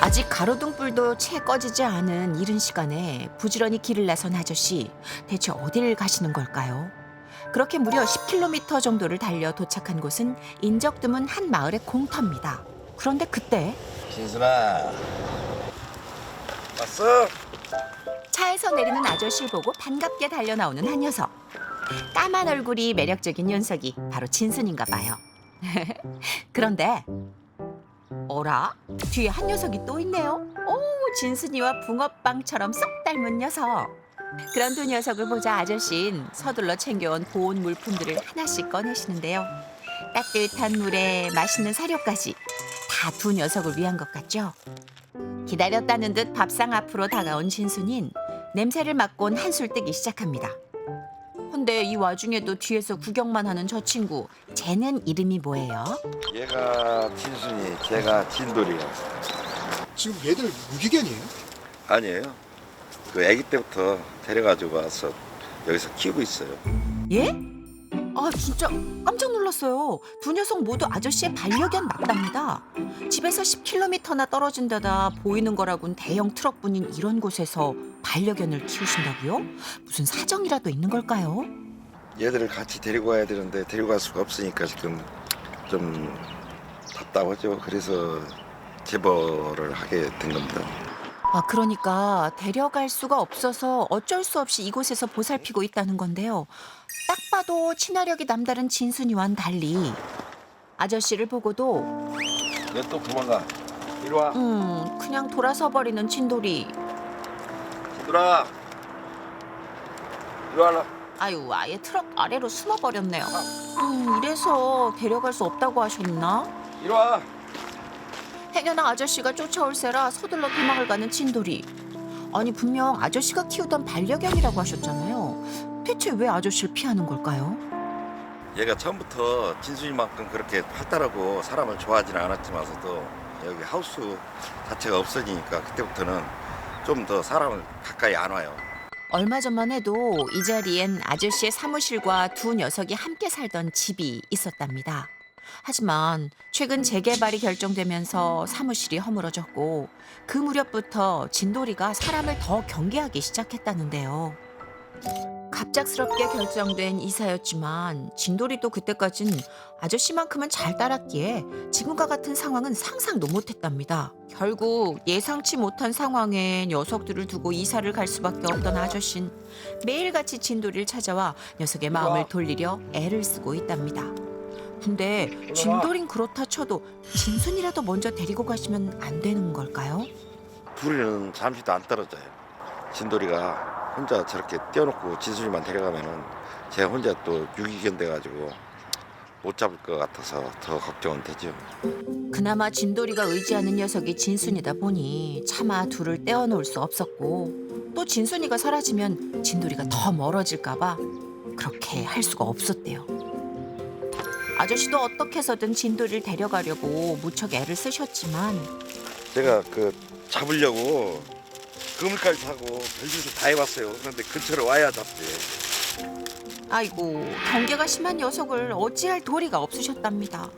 아직 가로등불도 채 꺼지지 않은 이른 시간에 부지런히 길을 나선 아저씨. 대체 어딜 가시는 걸까요? 그렇게 무려 10km 정도를 달려 도착한 곳은 인적 드문 한 마을의 공터입니다. 그런데 그때 신순아 왔어? 차에서 내리는 아저씨를 보고 반갑게 달려나오는 한 녀석. 까만 얼굴이 매력적인 녀석이 바로 진순인가 봐요. 그런데 어라? 뒤에 한 녀석이 또 있네요. 오, 진순이와 붕어빵처럼 쏙 닮은 녀석. 그런 두 녀석을 보자 아저씨는 서둘러 챙겨온 보온 물품들을 하나씩 꺼내시는데요. 따뜻한 물에 맛있는 사료까지 다 두 녀석을 위한 것 같죠? 기다렸다는 듯 밥상 앞으로 다가온 진순인 냄새를 맡곤 한술 뜨기 시작합니다. 근데 이 와중에도 뒤에서 구경만 하는 저 친구, 쟤는 이름이 뭐예요? 얘가 진순이, 걔가 진돌이야. 지금 얘들 무기견이에요? 아니에요. 그 아기 때부터 데려가지고 와서 여기서 키우고 있어요. 예? 아 진짜 깜짝 놀랐어요. 두 녀석 모두 아저씨의 반려견 맞답니다. 집에서 10km나 떨어진 데다 보이는 거라곤 대형 트럭뿐인 이런 곳에서 반려견을 키우신다고요? 무슨 사정이라도 있는 걸까요? 얘들을 같이 데리고 와야 되는데 데리고 갈 수가 없으니까 지금 좀 답답하죠. 그래서 제보를 하게 된 겁니다. 아 그러니까 데려갈 수가 없어서 어쩔 수 없이 이곳에서 보살피고 있다는 건데요. 딱 봐도 친화력이 남다른 진순이와는 달리 아저씨를 보고도 얘 또 도망가. 이리 와. 그냥 돌아서 버리는 진돌이. 진돌아. 이리 와라. 아유 아예 트럭 아래로 숨어버렸네요. 이래서 데려갈 수 없다고 하셨나? 이리 와. 행여나 아저씨가 쫓아올세라 서둘러 도망을 가는 진돌이. 아니 분명 아저씨가 키우던 반려견이라고 하셨잖아요. 대체 왜 아저씨를 피하는 걸까요? 얘가 처음부터 진순이만큼 그렇게 활달하고 사람을 좋아하지는 않았지만서도 여기 하우스 자체가 없어지니까 그때부터는 좀 더 사람을 가까이 안 와요. 얼마 전만 해도 이 자리엔 아저씨의 사무실과 두 녀석이 함께 살던 집이 있었답니다. 하지만 최근 재개발이 결정되면서 사무실이 허물어졌고 그 무렵부터 진돌이가 사람을 더 경계하기 시작했다는데요. 갑작스럽게 결정된 이사였지만 진돌이도 그때까진 아저씨만큼은 잘 따랐기에 지금과 같은 상황은 상상도 못했답니다. 결국 예상치 못한 상황에 녀석들을 두고 이사를 갈 수밖에 없던 아저씨는 매일같이 진돌이를 찾아와 녀석의 마음을 돌리려 애를 쓰고 있답니다. 근데 진돌이는 그렇다 쳐도 진순이라도 먼저 데리고 가시면 안 되는 걸까요? 둘이는 잠시도 안 떨어져요. 진돌이가 혼자 저렇게 떼어놓고 진순이만 데려가면은 제가 혼자 또 유기견 돼가지고 못 잡을 것 같아서 더 걱정은 되죠. 그나마 진돌이가 의지하는 녀석이 진순이다 보니 차마 둘을 떼어놓을 수 없었고 또 진순이가 사라지면 진돌이가 더 멀어질까 봐 그렇게 할 수가 없었대요. 아저씨도 어떻게 해서든 진돌이를 데려가려고 무척 애를 쓰셨지만 제가 그 잡으려고 그물까지 사고 별짓을 다 해봤어요. 그런데 근처로 와야 잡지. 아이고 경계가 심한 녀석을 어찌할 도리가 없으셨답니다.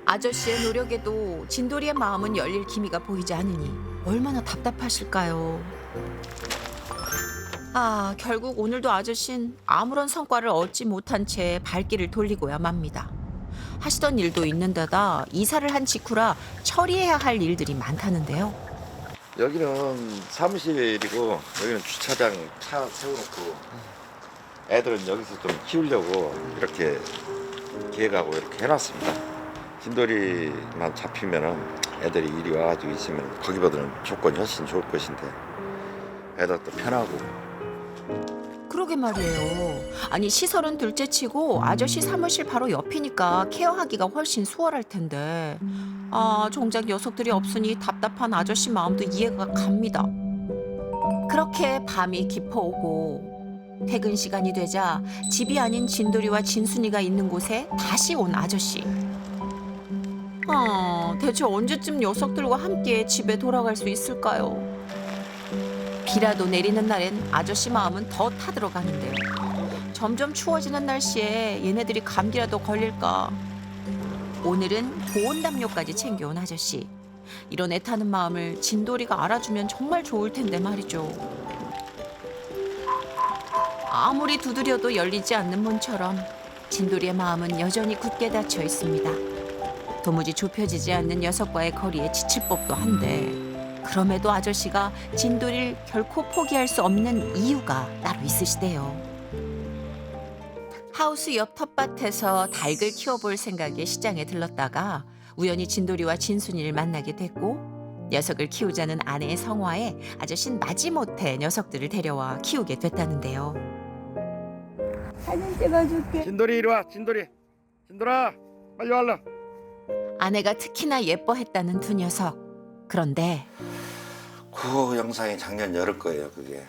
아저씨의 노력에도 진돌이의 마음은 열릴 기미가 보이지 않으니 얼마나 답답하실까요? 아 결국 오늘도 아저씨는 아무런 성과를 얻지 못한 채 발길을 돌리고야 맙니다. 하시던 일도 있는데다 이사를 한 직후라 처리해야 할 일들이 많다는데요. 여기는 사무실이고 여기는 주차장 차 세워놓고 애들은 여기서 좀 키우려고 이렇게 계획하고 이렇게 해놨습니다. 진돌이만 잡히면은 애들이 이리 와가지고 있으면 거기보다는 조건이 훨씬 좋을 것인데 애들도 편하고. 그러게 말이에요. 아니 시설은 둘째치고 아저씨 사무실 바로 옆이니까 케어하기가 훨씬 수월할 텐데 아 정작 녀석들이 없으니 답답한 아저씨 마음도 이해가 갑니다. 그렇게 밤이 깊어오고 퇴근 시간이 되자 집이 아닌 진돌이와 진순이가 있는 곳에 다시 온 아저씨. 대체 언제쯤 녀석들과 함께 집에 돌아갈 수 있을까요? 비라도 내리는 날엔 아저씨 마음은 더 타들어가는데요. 점점 추워지는 날씨에 얘네들이 감기라도 걸릴까. 오늘은 보온 담요까지 챙겨온 아저씨. 이런 애타는 마음을 진돌이가 알아주면 정말 좋을 텐데 말이죠. 아무리 두드려도 열리지 않는 문처럼 진돌이의 마음은 여전히 굳게 닫혀 있습니다. 도무지 좁혀지지 않는 녀석과의 거리에 지칠 법도 한데 그럼에도 아저씨가 진돌이를 결코 포기할 수 없는 이유가 따로 있으시대요. 하우스 옆 텃밭에서 닭을 키워볼 생각에 시장에 들렀다가 우연히 진돌이와 진순이를 만나게 됐고 녀석을 키우자는 아내의 성화에 아저씨는 마지못해 녀석들을 데려와 키우게 됐다는데요. 사진 찍어줄게. 진돌이 이리 와. 진돌아 빨리 와라. 아내가 특히나 예뻐했다는 두 녀석. 그런데 그 영상이 작년 여름 거예요. 그게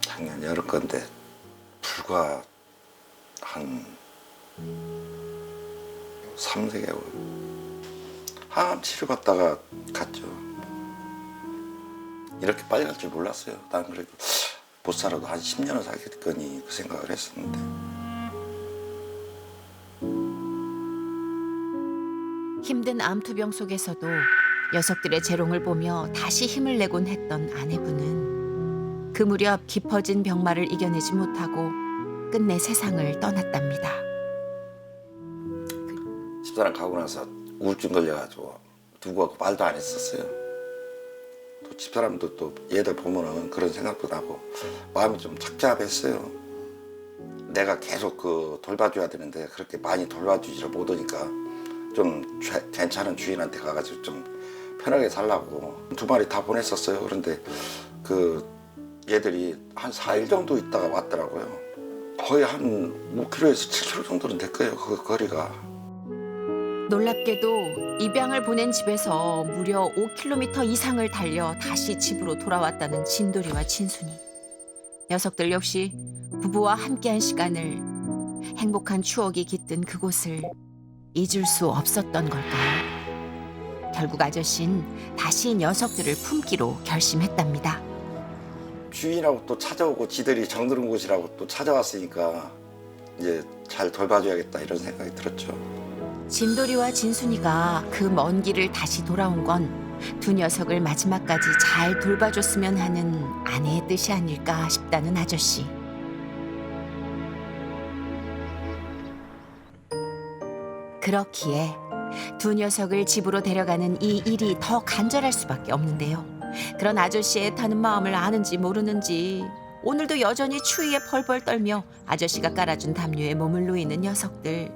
작년 여름 건데 불과 한 3-4개월 항암 치료받다가 갔죠. 이렇게 빨리 갈 줄 몰랐어요. 난 그래도 못 살아도 한 10년은 살겠거니 그 생각을 했었는데 힘든 암투병 속에서도 녀석들의 재롱을 보며 다시 힘을 내곤 했던 아내분은 그 무렵 깊어진 병마를 이겨내지 못하고 끝내 세상을 떠났답니다. 집사람 가고 나서 우울증 걸려가지고 누구하고 말도 안 했었어요. 또 집사람도 또 얘들 보면은 그런 생각도 나고 마음이 좀 착잡했어요. 내가 계속 그 돌봐줘야 되는데 그렇게 많이 돌봐주지를 못하니까 좀 괜찮은 주인한테 가가지고 좀 편하게 살라고 2마리 다 보냈었어요. 그런데 그 얘들이 한 4일 정도 있다가 왔더라고요. 거의 한 5km에서 7km 정도는 될 거예요. 그 거리가. 놀랍게도 입양을 보낸 집에서 무려 5km 이상을 달려 다시 집으로 돌아왔다는 진돌이와 진순이. 녀석들 역시 부부와 함께한 시간을, 행복한 추억이 깃든 그곳을 잊을 수 없었던 걸까요? 결국 아저씨는 다시 녀석들을 품기로 결심했답니다. 주인하고 또 찾아오고 지들이 정드는 곳이라고 또 찾아왔으니까 이제 잘 돌봐줘야겠다 이런 생각이 들었죠. 진돌이와 진순이가 그 먼 길을 다시 돌아온 건 두 녀석을 마지막까지 잘 돌봐줬으면 하는 아내의 뜻이 아닐까 싶다는 아저씨. 그렇기에 두 녀석을 집으로 데려가는 이 일이 더 간절할 수밖에 없는데요. 그런 아저씨의 타는 마음을 아는지 모르는지 오늘도 여전히 추위에 펄펄 떨며 아저씨가 깔아준 담요에 몸을 누이는 녀석들.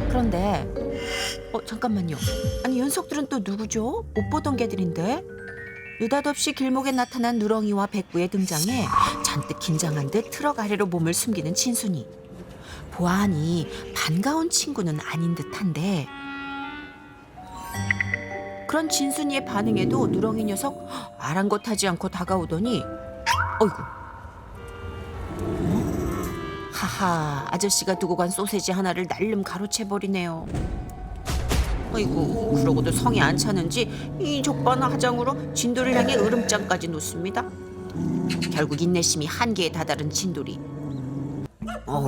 그런데 잠깐만요. 아니 녀석들은 또 누구죠? 못 보던 개들인데? 느닷없이 길목에 나타난 누렁이와 백구의 등장에 잔뜩 긴장한 듯 트럭 아래로 몸을 숨기는 진순이. 보아하니 반가운 친구는 아닌 듯한데 그런 진순이의 반응에도 누렁이 녀석 아랑곳하지 않고 다가오더니 어이구 하하 아저씨가 두고 간 소세지 하나를 날름 가로채버리네요. 어이구 그러고도 성이 안 차는지 이 족반 화장으로 진돌이를 향해 으름장까지 놓습니다. 결국 인내심이 한계에 다다른 진돌이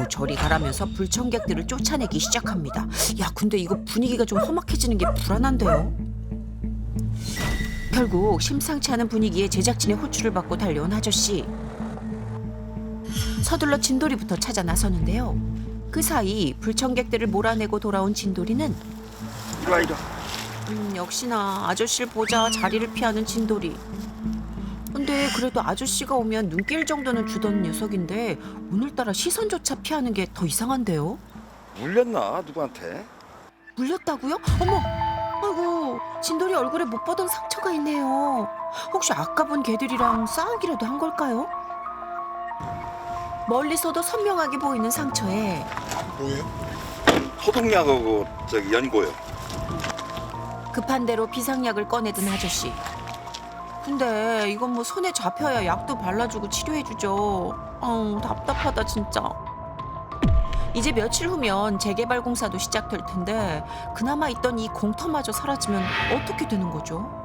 저리 가라면서 불청객들을 쫓아내기 시작합니다. 야 근데 이거 분위기가 좀 험악해지는 게 불안한데요. 결국 심상치 않은 분위기에 제작진의 호출을 받고 달려온 아저씨. 서둘러 진돌이부터 찾아 나서는데요. 그 사이 불청객들을 몰아내고 돌아온 진돌이는 이리 와 이리 와. 역시나 아저씨를 보자 자리를 피하는 진돌이. 근데 그래도 아저씨가 오면 눈길 정도는 주던 녀석인데 오늘따라 시선조차 피하는 게 더 이상한데요. 물렸나 누구한테? 물렸다고요? 어머! 아이고 진돌이 얼굴에 못 보던 상처가 있네요. 혹시 아까 본 개들이랑 싸우기라도 한 걸까요? 멀리서도 선명하게 보이는 상처에 뭐예요? 소독약하고 저기 연고요. 급한 대로 비상약을 꺼내든 아저씨. 근데 이건 뭐 손에 잡혀야 약도 발라주고 치료해주죠. 답답하다 진짜. 이제 며칠 후면 재개발 공사도 시작될 텐데 그나마 있던 이 공터마저 사라지면 어떻게 되는 거죠?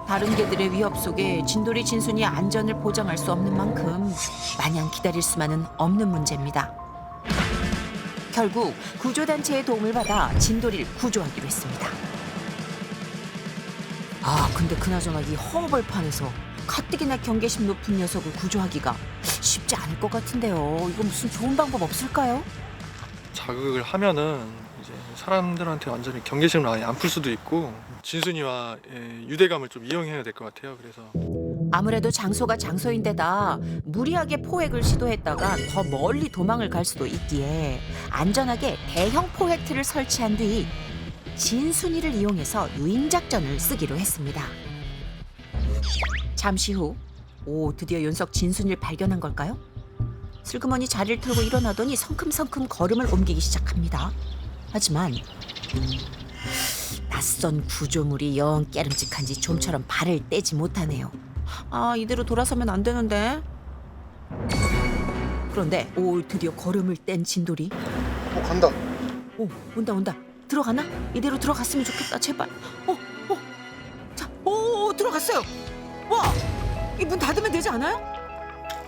다른 개들의 위협 속에 진돌이 진순이의 안전을 보장할 수 없는 만큼 마냥 기다릴 수만은 없는 문제입니다. 결국 구조단체의 도움을 받아 진돌이를 구조하기로 했습니다. 아, 근데 그나저나 이 허허벌판에서 가뜩이나 경계심 높은 녀석을 구조하기가 쉽지 않을 것 같은데요. 이거 무슨 좋은 방법 없을까요? 자극을 하면은 이제 사람들한테 완전히 경계심을 아예 안 풀 수도 있고 진순이와 유대감을 좀 이용해야 될 것 같아요. 그래서 아무래도 장소가 장소인데다 무리하게 포획을 시도했다가 더 멀리 도망을 갈 수도 있기에 안전하게 대형 포획틀을 설치한 뒤 진순이를 이용해서 유인 작전을 쓰기로 했습니다. 잠시 후, 드디어 윤석 진순이를 발견한 걸까요? 슬그머니 자리를 틀고 일어나더니 성큼성큼 걸음을 옮기기 시작합니다. 하지만 낯선 구조물이 영 깨름직한지 좀처럼 발을 떼지 못하네요. 아, 이대로 돌아서면 안 되는데. 그런데 드디어 걸음을 뗀 진돌이. 간다. 온다. 들어가나? 이대로 들어갔으면 좋겠다. 제발. 자, 들어갔어요. 와, 이 문 닫으면 되지 않아요?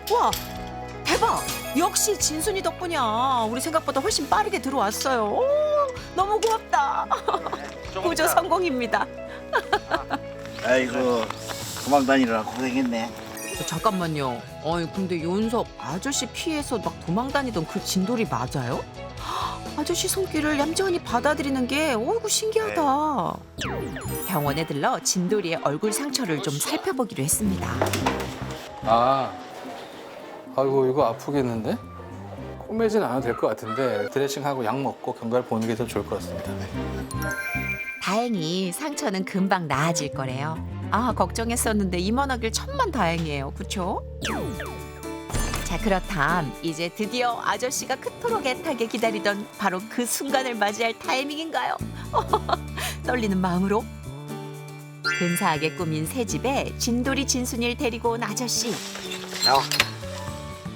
와, 대박. 역시 진순이 덕분이야. 우리 생각보다 훨씬 빠르게 들어왔어요. 너무 고맙다. 구조 성공입니다. 아이고 도망 다니느라 고생했네. 잠깐만요. 근데 윤석 아저씨 피해서 막 도망다니던 그 진돌이 맞아요? 아저씨 손길을 얌전히 받아들이는 게 어이구 신기하다. 병원에 들러 진돌이의 얼굴 상처를 좀 살펴보기로 했습니다. 아이고 이거 아프겠는데? 꼬매진 않아도 될 것 같은데 드레싱하고 약 먹고 경과를 보는 게 더 좋을 것 같습니다. 다행히 상처는 금방 나아질 거래요. 아, 걱정했었는데 이만하길 천만 다행이에요. 그쵸? 자, 그렇담 이제 드디어 아저씨가 그토록 애타게 기다리던 바로 그 순간을 맞이할 타이밍인가요? 떨리는 마음으로 근사하게 꾸민 새 집에 진돌이 진순이를 데리고 온 아저씨. 나와.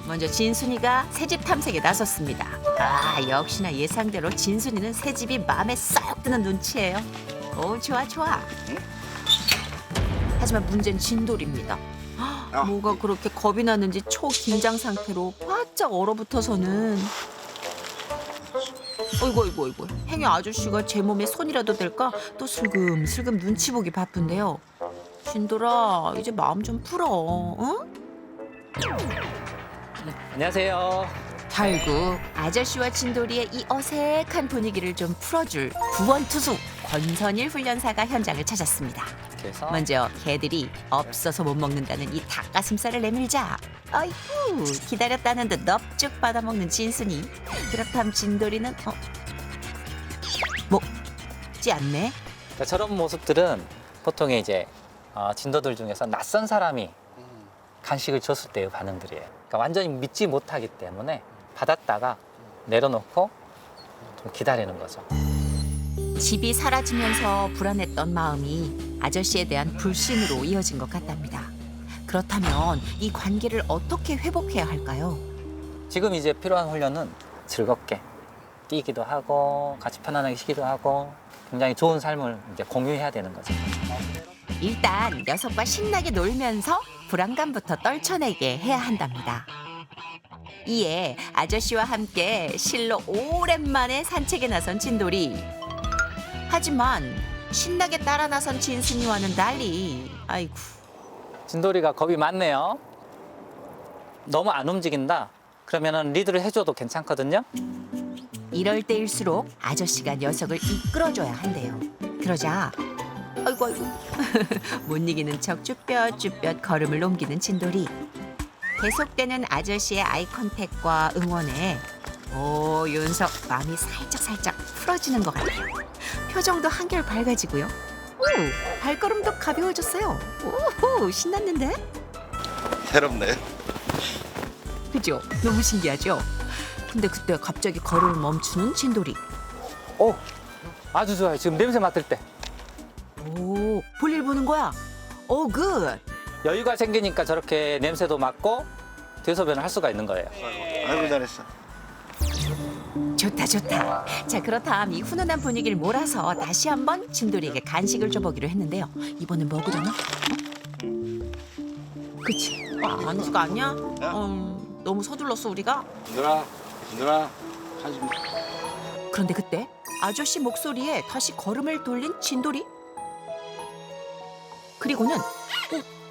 먼저 진순이가 새집 탐색에 나섰습니다. 아, 역시나 예상대로 진순이는 새집이 마음에 쏙 드는 눈치예요. 좋아. 하지만 문제는 진돌입니다. 뭐가 그렇게 겁이 나는지 초긴장 상태로 바짝 얼어붙어서는 어이구 행여 아저씨가 제 몸에 손이라도 댈까 또 슬금슬금 눈치 보기 바쁜데요. 진돌아, 이제 마음 좀 풀어. 응? 안녕하세요. 결국 아저씨와 진돌이의 이 어색한 분위기를 좀 풀어줄 구원투수 권선일 훈련사가 현장을 찾았습니다. 그래서 먼저 개들이 없어서 못 먹는다는 이 닭가슴살을 내밀자 아이고 기다렸다는 듯 넙죽 받아먹는 진순이. 그렇다면 진돌이는 먹지 않네. 그러니까 저런 모습들은 보통 이제 진도들 중에서 낯선 사람이 간식을 줬을 때의 반응들이에요. 그러니까 완전히 믿지 못하기 때문에 받았다가 내려놓고 좀 기다리는 거죠. 집이 사라지면서 불안했던 마음이 아저씨에 대한 불신으로 이어진 것 같답니다. 그렇다면 이 관계를 어떻게 회복해야 할까요? 지금 이제 필요한 훈련은 즐겁게 뛰기도 하고 같이 편안하게 쉬기도 하고 굉장히 좋은 삶을 이제 공유해야 되는 거죠. 일단 녀석과 신나게 놀면서 불안감부터 떨쳐내게 해야 한답니다. 이에 아저씨와 함께 실로 오랜만에 산책에 나선 진돌이. 하지만 신나게 따라 나선 진순이와는 달리 아이고. 진돌이가 겁이 많네요. 너무 안 움직인다. 그러면은 리드를 해줘도 괜찮거든요. 이럴 때일수록 아저씨가 녀석을 이끌어줘야 한대요. 그러자 아이고 못 이기는 척 쭈뼛쭈뼛 걸음을 옮기는 진돌이. 계속되는 아저씨의 아이 컨택과 응원에 윤석 마음이 살짝 풀어지는 것 같아요. 표정도 한결 밝아지고요. 발걸음도 가벼워졌어요. 신났는데? 새롭네. 그죠? 너무 신기하죠? 근데 그때 갑자기 걸음을 멈추는 진돌이. 아주 좋아요. 지금 냄새 맡을 때. 볼일 보는 거야? 굿. 여유가 생기니까 저렇게 냄새도 맡고 대소변을 할 수가 있는 거예요. 아이고 잘했어. 좋다. 자, 그렇다면 이 훈훈한 분위기를 몰아서 다시 한번 진돌이에게 간식을 줘보기로 했는데요. 이번엔 먹으려나? 그치? 안주가 아니야? 너무 서둘렀어 우리가? 누나 간식. 그런데 그때 아저씨 목소리에 다시 걸음을 돌린 진돌이. 그리고는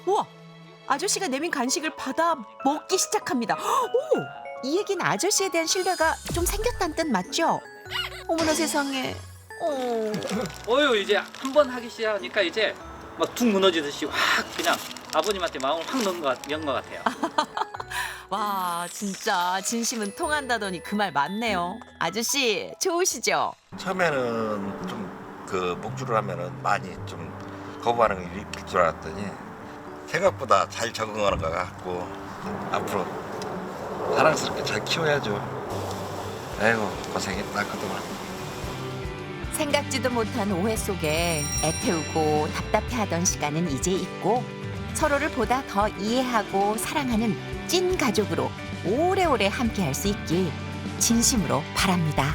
우와, 아저씨가 내민 간식을 받아 먹기 시작합니다. 오, 이 얘기는 아저씨에 대한 신뢰가 좀 생겼다는 뜻 맞죠? 어머나 세상에. 어유 이제 한 번 하기 시작하니까 이제 막 툭 무너지듯이 확 그냥 아버님한테 마음을 확 넣은 것 같아요. 와, 진짜 진심은 통한다더니 그 말 맞네요. 아저씨 좋으시죠? 처음에는 좀 그 목줄을 하면은 많이 좀 거부하는 일이 있을 줄 알았더니 생각보다 잘 적응하는 것 같고 앞으로 사랑스럽게 잘 키워야죠. 아이고 고생했다 그동안. 생각지도 못한 오해 속에 애태우고 답답해하던 시간은 이제 있고 서로를 보다 더 이해하고 사랑하는 찐 가족으로 오래오래 함께할 수 있길 진심으로 바랍니다.